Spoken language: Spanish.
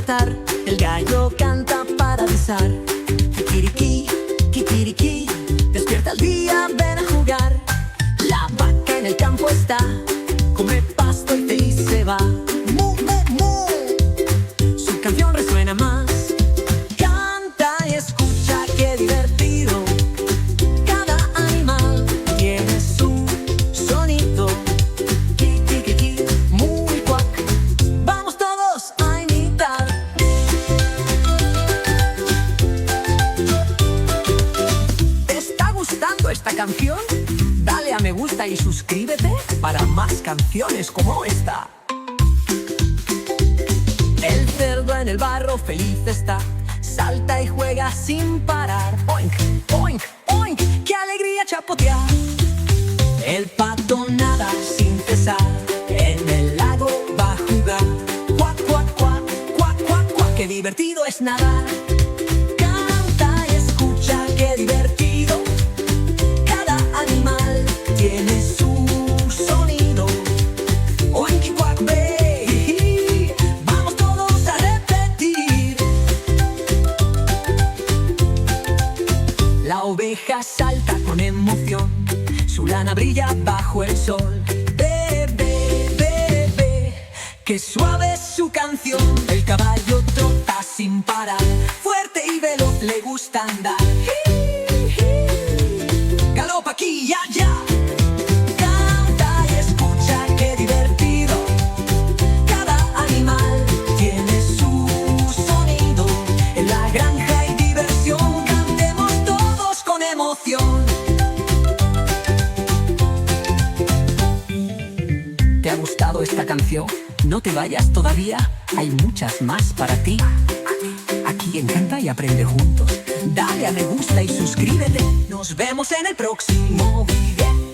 despertar, el gallo canta para avisar. Kikiriki, kikiriki, despierta el día, ven a jugar. La vaca en el campo está, come pasto y feliz se va. Mu, mu, mu, su canción resuena más. Canta y escucha, qué divertido. Cada animal tiene su sonido. Kikiriki, muy cuac, vamos todos a imitar. ¿Te está gustando esta canción? Dale a me gusta y suscríbete para más canciones como esta. El cerdo en el barro feliz está, salta y juega sin parar. Oink, oink, oink, qué alegría chapotear. El pato nada sin cesar, en el lago va a jugar. Cuac, cuac, cuac, cuac, cuac, cuac, qué divertido es nadar. Canta y escucha, qué divertido. Cada animal tiene su sonido. Oinky quack bay, vamos todos a repetir. La oveja salta con emoción, su lana brilla bajo el sol. Be, be, be, be, qué suave es su canción. El caballo trota sin parar, fuerte y veloz le gusta andar. Galopa aquí y allá. Canta y escucha, qué divertido. Cada animal tiene su sonido. En la granja hay diversión, cantemos todos con emoción. ¿Te ha gustado esta canción? No te vayas todavía, hay muchas más para ti. Aquí en Canta y Aprende Juntos. Dale a me gusta y suscríbete. Nos vemos en el próximo video.